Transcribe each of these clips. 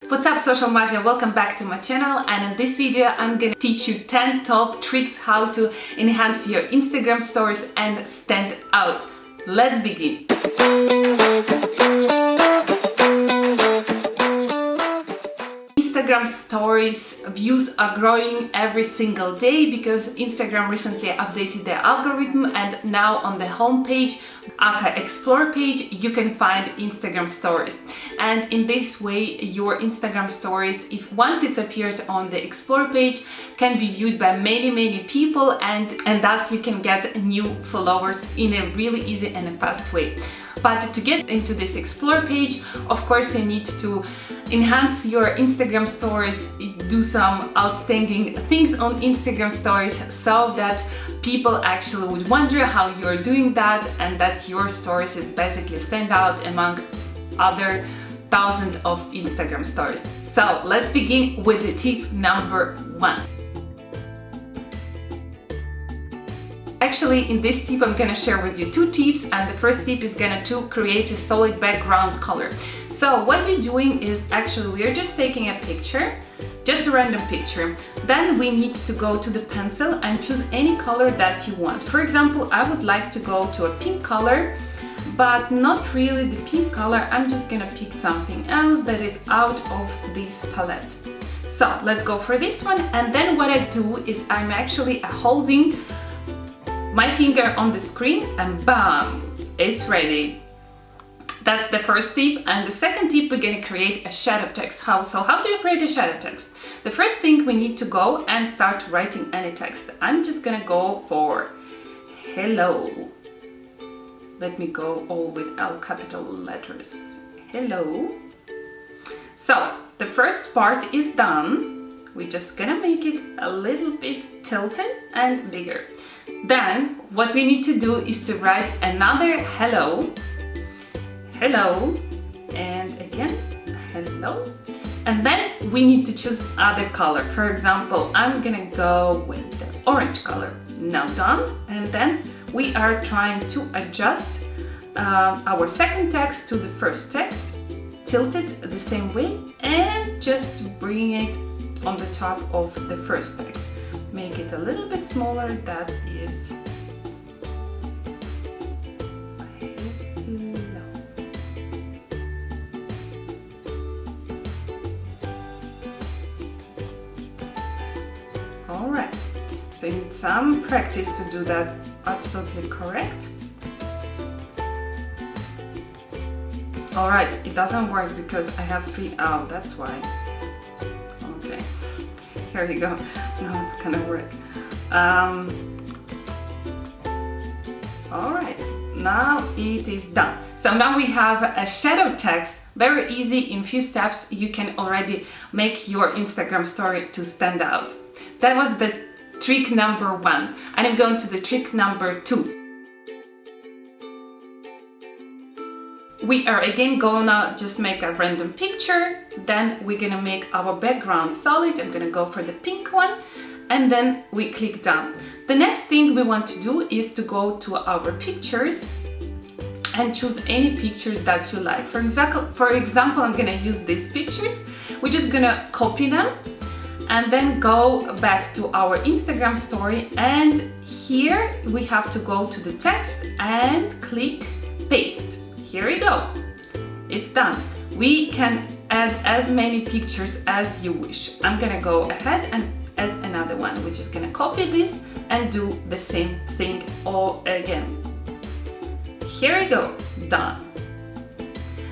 What's up, Social Mafia? Welcome back to my channel, and in this video I'm gonna teach you 10 top tricks how to enhance your Instagram stories and stand out. Let's begin! Instagram stories views are growing every single day because Instagram recently updated their algorithm, and now on the home page, aka Explore page, you can find Instagram stories. And in this way, your Instagram stories, if once it's appeared on the Explore page, can be viewed by many people, and thus you can get new followers in a really easy and a fast way. But to get into this Explore page, of course, you need to enhance your Instagram stories, do some outstanding things on Instagram stories so that people actually would wonder how you're doing that, and that your stories is basically stand out among other thousands of Instagram stories. So let's begin with the tip number 1. Actually, in this tip I'm gonna share with you 2 tips, and the first tip is gonna to create a solid background color. So what we're doing is actually we're just taking a picture, just a random picture. Then we need to go to the pencil and choose any color that you want. For example, I would like to go to a pink color, but not really the pink color. I'm just gonna pick something else that is out of this palette. So let's go for this one, and then what I do is I'm actually holding my finger on the screen and bam, it's ready. That's the first tip. And the second tip, we're gonna create a shadow text. How do you create a shadow text? The first thing, we need to go and start writing any text. I'm just gonna go for hello. Let me go all with all capital letters. Hello. So the first part is done. We're just gonna make it a little bit tilted and bigger. Then what we need to do is to write another hello, hello, and again hello, and then we need to choose other color. For example, I'm gonna go with the orange color. Now done. And then we are trying to adjust our second text to the first text, tilt it the same way, and just bring it on the top of the first text. Make it a little bit smaller. That is hello. All right, so you need some practice to do that absolutely correct. All right, it doesn't work because I have 3 out, that's why. Okay, here you go. Now it's gonna work. All right, now it is done. So now we have a shadow text. Very easy. In few steps you can already make your Instagram story to stand out. That was the trick number 1, and I'm going to the trick number 2. We are again gonna just make a random picture, then we're gonna make our background solid. I'm gonna go for the pink one, and then we click done. The next thing we want to do is to go to our pictures and choose any pictures that you like. For example, I'm gonna use these pictures. We're just gonna copy them and then go back to our Instagram story, and here we have to go to the text and click paste. Here we go. It's done. We can add as many pictures as you wish. I'm gonna go ahead and add another one. We're just gonna copy this and do the same thing all again. Here we go. Done.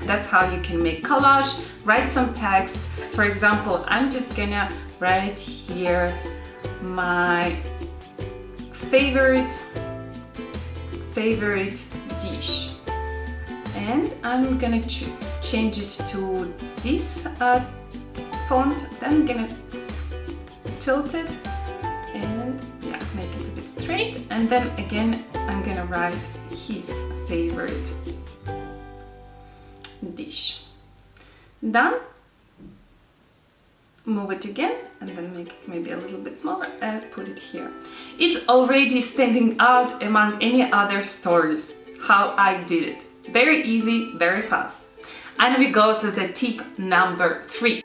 That's how you can make collage, write some text. For example, I'm just gonna write here my favorite dish. And I'm gonna change it to this font, then I'm gonna tilt it and yeah, make it a bit straight, and then again I'm gonna write his favorite dish. Done. Move it again and then make it maybe a little bit smaller and put it here. It's already standing out among any other stories how I did it. Very easy, very fast. And we go to the tip number 3.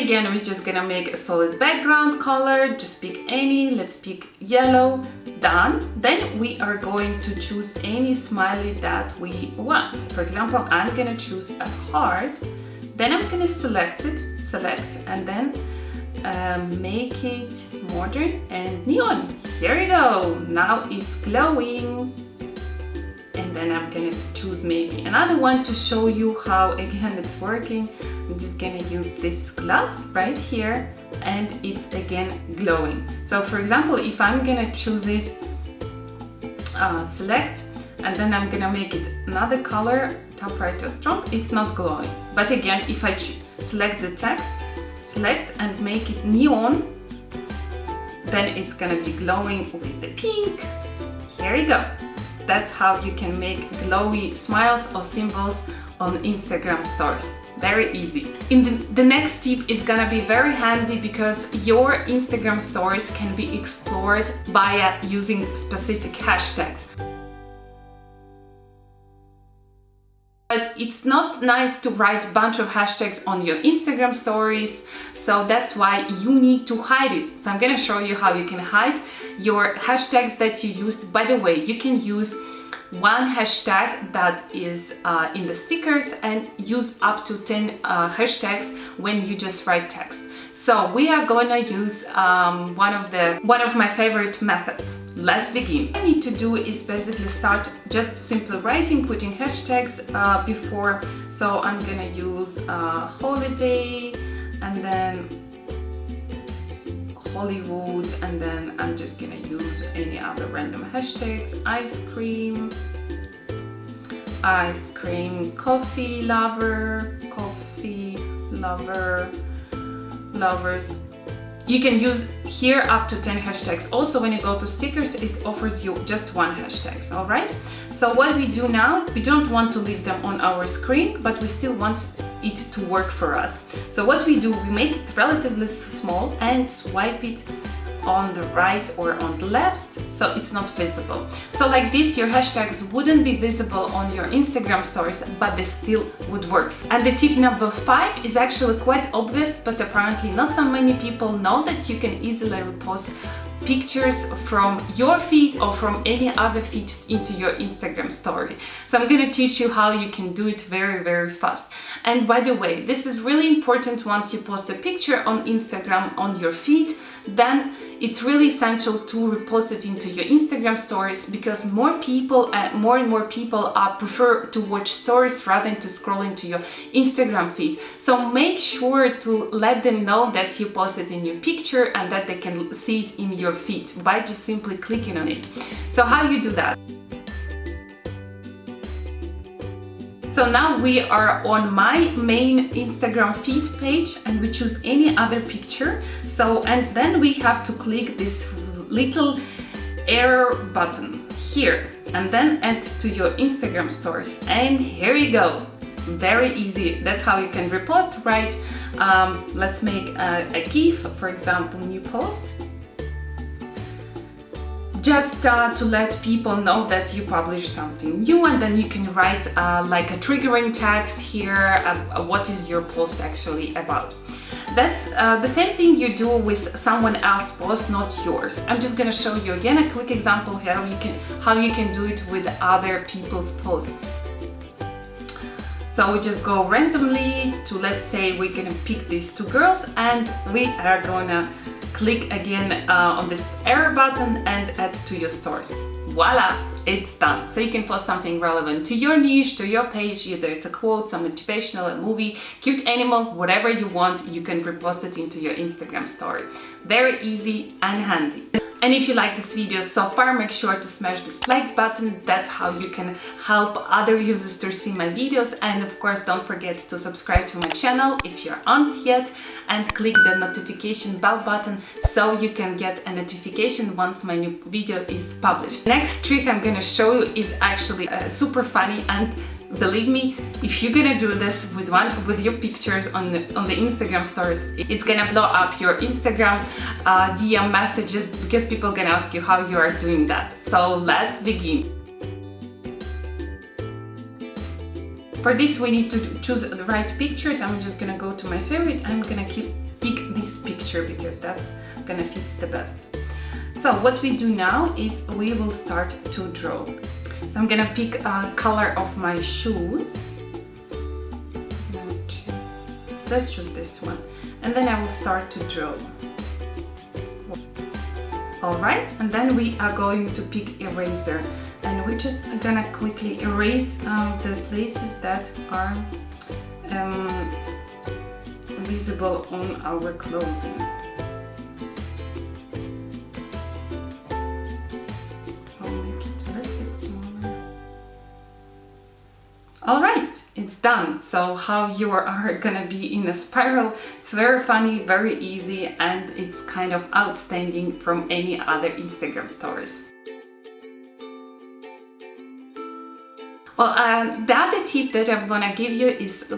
again, we're just gonna make a solid background color. Just pick any, let's pick yellow. Done. Then we are going to choose any smiley that we want. For example, I'm gonna choose a heart. Then I'm gonna select, and then make it modern and neon. Here we go. Now it's glowing. And then I'm gonna choose maybe another one to show you how again it's working. I'm just gonna use this glass right here, and it's again glowing. So for example, if I'm gonna choose it, select, and then I'm gonna make it another color, top right or strong, it's not glowing. But again, if I select the text, select and make it neon, then it's gonna be glowing with the pink. Here we go. That's how you can make glowy smiles or symbols on Instagram stories. Very easy. The next tip is gonna be very handy because your Instagram stories can be explored via using specific hashtags. But it's not nice to write a bunch of hashtags on your Instagram stories, so that's why you need to hide it. So I'm gonna show you how you can hide your hashtags that you used. By the way, you can use one hashtag that is in the stickers and use up to 10 hashtags when you just write text. So we are gonna use one of my favorite methods. Let's begin. What I need to do is basically start just simply writing, putting hashtags before. So I'm gonna use holiday, and then Hollywood, and then I'm just gonna use any other random hashtags. Ice cream, coffee lover, lovers. You can use here up to 10 hashtags. Also, when you go to stickers, it offers you just one hashtag, all right? So what we do now, we don't want to leave them on our screen, but we still want it to work for us. So what we do, we make it relatively small and swipe it on the right or on the left, so it's not visible. So like this, your hashtags wouldn't be visible on your Instagram stories, but they still would work. And the tip number 5 is actually quite obvious, but apparently not so many people know that you can easily repost pictures from your feed or from any other feed into your Instagram story. So I'm gonna teach you how you can do it very, very fast. And by the way, this is really important. Once you post a picture on Instagram on your feed, then it's really essential to repost it into your Instagram stories, because more and more people prefer to watch stories rather than to scroll into your Instagram feed. So make sure to let them know that you posted a new picture and that they can see it in your feed by just simply clicking on it. So how you do that? So now we are on my main Instagram feed page, and we choose any other picture. So, and then we have to click this little arrow button here, and then add to your Instagram stories. And here you go. Very easy. That's how you can repost, right? Let's make a GIF, for example, new post. Just to let people know that you published something new, and then you can write like a triggering text here, what is your post actually about. That's the same thing you do with someone else's post, not yours. I'm just gonna show you again a quick example here how you can do it with other people's posts. So we just go randomly to, let's say we're gonna pick these two girls, and we are gonna click again on this arrow button and add to your stories. Voila, it's done. So you can post something relevant to your niche, to your page, either it's a quote, some motivational, a movie, cute animal, whatever you want, you can repost it into your Instagram story. Very easy and handy. And if you like this video so far, make sure to smash this like button. That's how you can help other users to see my videos. And of course, don't forget to subscribe to my channel if you aren't yet, and click the notification bell button so you can get a notification once my new video is published. Next trick I'm gonna show you is actually super funny, and believe me, if you're gonna do this with your pictures on the Instagram stories, it's gonna blow up your Instagram DM messages, because people are gonna ask you how you are doing that. So let's begin. For this, we need to choose the right pictures. I'm just gonna go to my favorite. I'm gonna keep pick this picture because that's gonna fit the best. So what we do now is we will start to draw. So I'm gonna pick a color of my shoes. Let's choose this one. And then I will start to draw. Alright, and then we are going to pick eraser. And we're just gonna quickly erase the places that are visible on our clothing. I'll make it a little bit smaller. Alright, it's done. So how you are gonna be in a spiral, it's very funny, very easy, and it's kind of outstanding from any other Instagram stories. Well, the other tip that I'm gonna give you is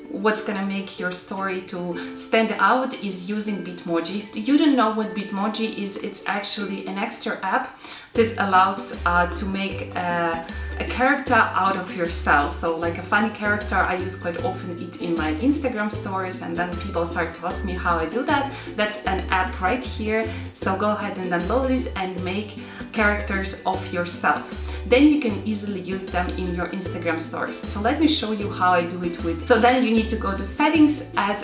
what's gonna make your story to stand out is using Bitmoji. If you don't know what Bitmoji is, it's actually an extra app that allows to make a character out of yourself. So like a funny character, I use quite often it in my Instagram stories, and then people start to ask me how I do that. That's an app right here. So go ahead and download it and make characters of yourself. Then you can easily use them in your Instagram stories. So let me show you how I do it with. So then you need to go to settings, add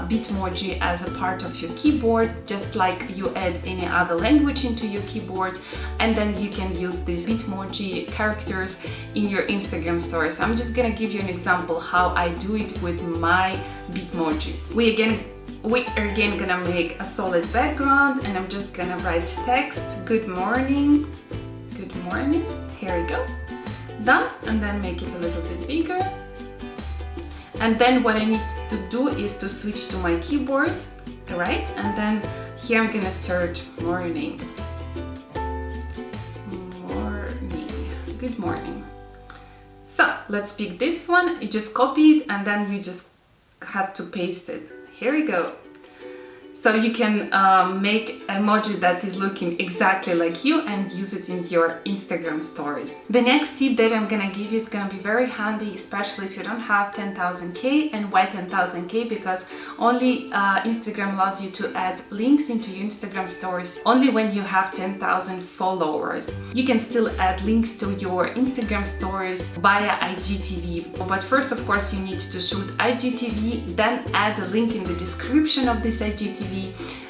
Bitmoji as a part of your keyboard, just like you add any other language into your keyboard, and then you can use these Bitmoji characters in your Instagram stories. I'm just gonna give you an example how I do it with my Bitmojis. We are again gonna make a solid background, and I'm just gonna write text, good morning, good morning. Here we go. Done. And then make it a little bit bigger. And then what I need to do is to switch to my keyboard, right? And then here I'm gonna search morning. Morning. Good morning. So let's pick this one. You just copy it and then you just have to paste it. Here we go. So you can make emoji that is looking exactly like you and use it in your Instagram stories. The next tip that I'm gonna give you is gonna be very handy, especially if you don't have 10,000K. And why 10,000K? Because only Instagram allows you to add links into your Instagram stories only when you have 10,000 followers. You can still add links to your Instagram stories via IGTV. But first, of course, you need to shoot IGTV, then add a link in the description of this IGTV.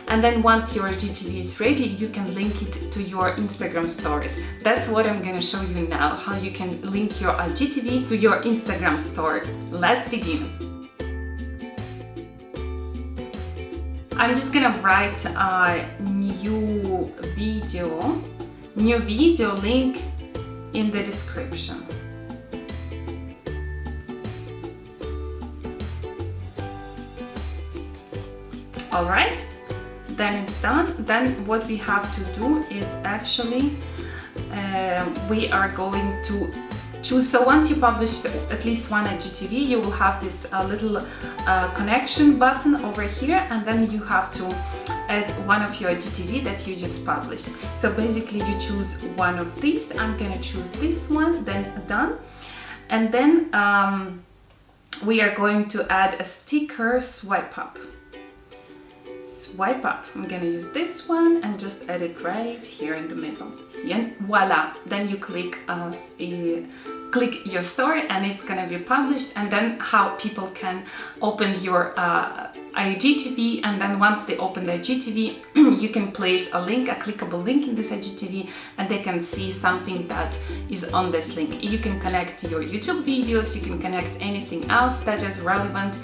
And then once your IGTV is ready, you can link it to your Instagram stories. That's what I'm gonna show you now, how you can link your IGTV to your Instagram story. Let's begin. I'm just gonna write a new video link in the description. All right, then it's done. Then what we have to do is actually we are going to choose. So once you publish at least one IGTV, you will have this little connection button over here, and then you have to add one of your IGTV that you just published. So basically you choose one of these. I'm gonna choose this one, then done. And then we are going to add a sticker swipe up. Swipe up. I'm gonna use this one and just add it right here in the middle. Yeah, voila. Then you click your story and it's gonna be published, and then how people can open your IGTV, and then once they open the IGTV, you can place a link, a clickable link in this IGTV, and they can see something that is on this link. You can connect your YouTube videos, you can connect anything else that is relevant,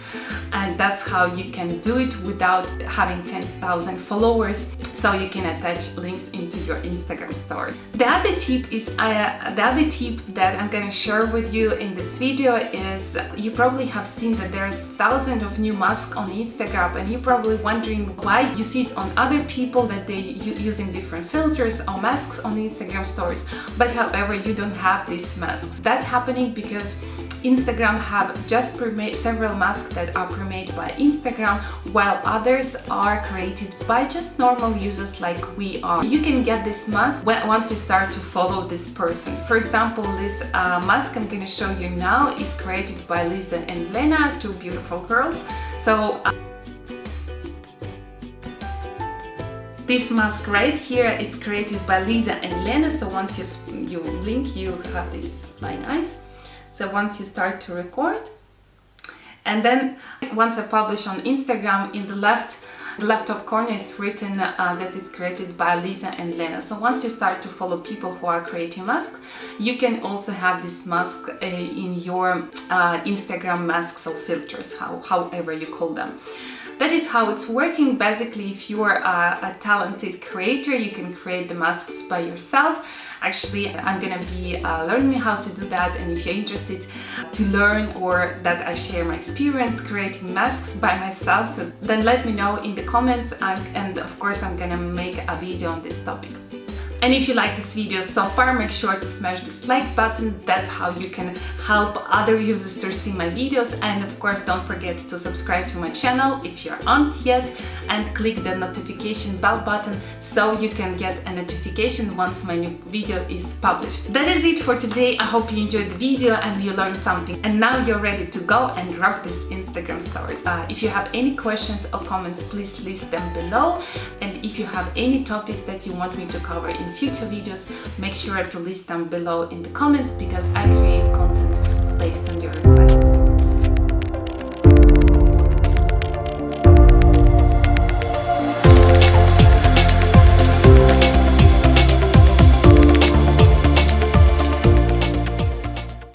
and that's how you can do it without having 10,000 followers, so you can attach links into your Instagram story. The other tip is that I'm gonna share with you in this video is, you probably have seen that there's thousands of new masks on Instagram, and you're probably wondering why. You see it on other people that they using different filters or masks on Instagram stories, but however you don't have these masks. That's happening because Instagram have just pre-made several masks that are pre-made by Instagram, while others are created by just normal users like we are. You can get this mask once you start to follow this person. For example, this mask I'm going to show you now is created by Lisa and Lena, two beautiful girls. So This mask right here, it's created by Lisa and Lena. So once you blink, you have these flying eyes. So once you start to record, and then once I publish on Instagram, in the left top corner, it's written that it's created by Lisa and Lena. So once you start to follow people who are creating masks, you can also have this mask in your Instagram masks or filters, however you call them. That is how it's working. Basically, if you are a talented creator, you can create the masks by yourself. Actually, I'm gonna be learning how to do that, and if you're interested to learn or that I share my experience creating masks by myself, then let me know in the comments, and of course I'm gonna make a video on this topic. And if you like this video so far, make sure to smash this like button. That's how you can help other users to see my videos. And of course, don't forget to subscribe to my channel if you aren't yet, and click the notification bell button so you can get a notification once my new video is published. That is it for today. I hope you enjoyed the video and you learned something. And now you're ready to go and rock this Instagram stories. If you have any questions or comments, please list them below. And if you have any topics that you want me to cover in future videos, make sure to list them below in the comments, because I create content based on your requests.